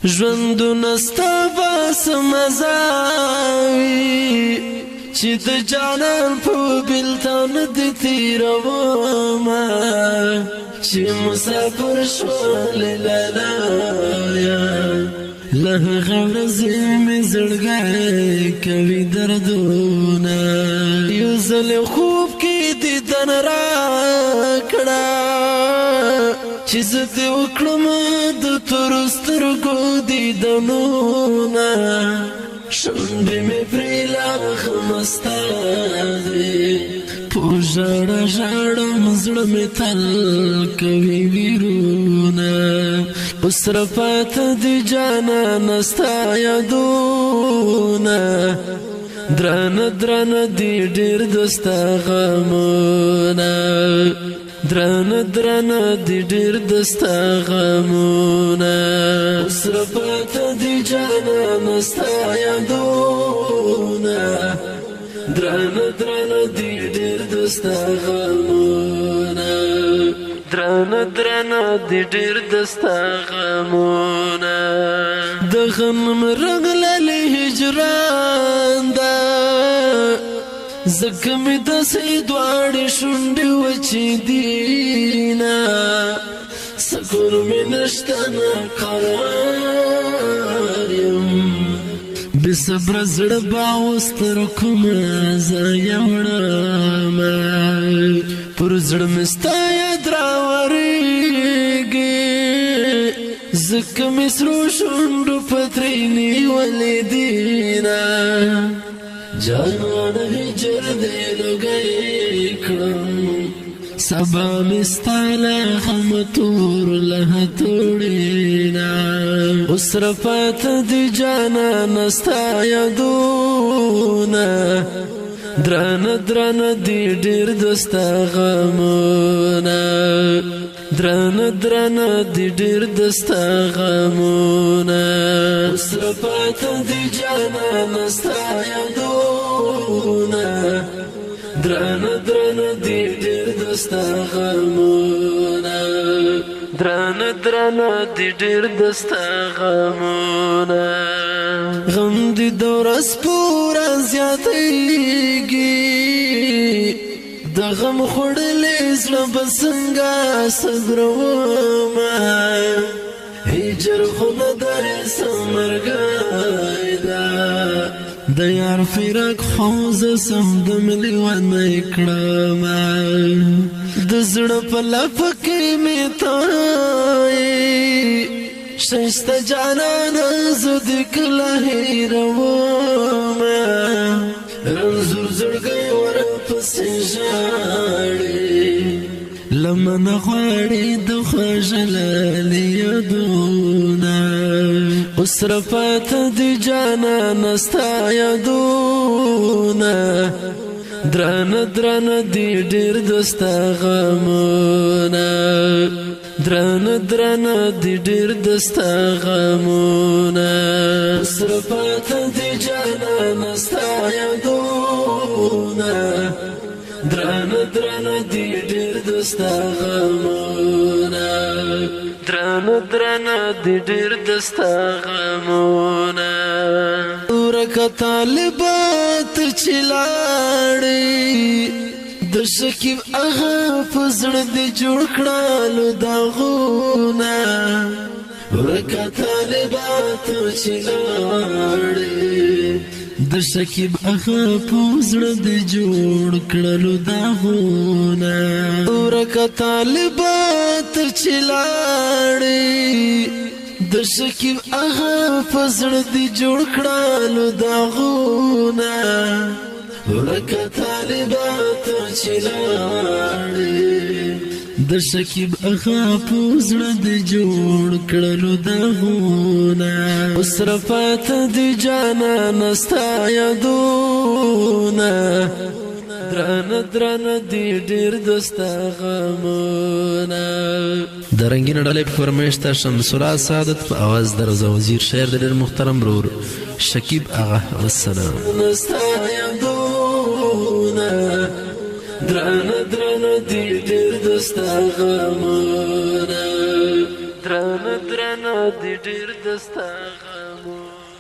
ژوندونه ستا بس مزاوي چې د جانان په بلتان دې تېرومه چې مسافر شول لالایا له هغه ورځې مې زړګی کوي دردونه یو ځل خوب کې دیدن راکړه چې زه دې وکړم د تورو سترګو دیدنونه شونډې مې پرې لا خمسته دي په ژړه ژړم زړه مې تل کوي ویرونه اوس راپاته دي جانانه ستا یادونه درانه درانه دي ډېر د ستا غمونه درانه درانه دي ډېر د ستا غمونه اوس راپاته دي جانانه ستا یادونه درانه درانه دي ډېر د ستا غمونه درانه درانه دي ډېر د ستا غمونه د غم رنګ لالي هجران ده زکه مې داسې دواړې شونډې وچې دينه سکون مې نشته نه قرار یم بې صبره زړه به اوس تر کومه ځایه وړمه پر زړه مې ستا یاد راورېږي ځکه مې سرو شونډو پترې نیولې دينه جانانه هجر دې لوګی کړم سبا مې ستا له غمه تور له توړېنا اوس راپاته دي جانانه ستا یادونه درانه درانه دي ډېر د ستا غمونه درانه درانه دي ډېر د ستا غمونه اوس راپاته دي جانانه ستا یادونه درانه درانه دي ډېر د ستا غمونه درانه درانه دي ډېر د ستا غمونه غم دي د ورځ پوره زیاتېږي د غم خوړلې زړه به څنګه صبرومه هجر خو نه دی سمرګی ده د یار فراق خو زه سم دم لیونی کړمه د زړه په لپه کې مې تایي ښایسته جانانه زه دې کله هېرومه رنځور زړګی ورپسې ژاړي لمنه غواړي د خوږلالي یادونه اوس راپاته دي جانانه ستا یادونه درانه درانه دي ډېر د ستا غمونه درانه درانه دي ډېر د ستا غمونه اوس راپاته دي جانانه ستا یادونه درانه درانه دي ډېر د ستا غمونه درانه درانه دي ډېر د ستا غمونه ورکه طالبات چې لاړې د شکیب هغه په زړه دې جوړ کړلو داغونه ورکه طالبات چې لاړې د شکیب هغه په زړه دې جوړ کړلو داغونه ورکه طالبات چې لاړې د شکیب هغه په زړه دې جوړ کړلو داغونه ورکه طالبات چې لاړې د شکیب هغه په زړه دې جوړ کړلو داغونه اوس راپاته دي جانانه ستا یادونه درانه درانه دي ډېر د ستا غمونه د رنګین ډلې په فرمایش ته شمسالله سعادت په اواز د رضا وزیر شعر د ډېر محترم ورور شکیب آغا والسلام ستا یادونه درانه درانه دي ډېر د ستا غمونه درانه درانه دی ډیر دستا غمونه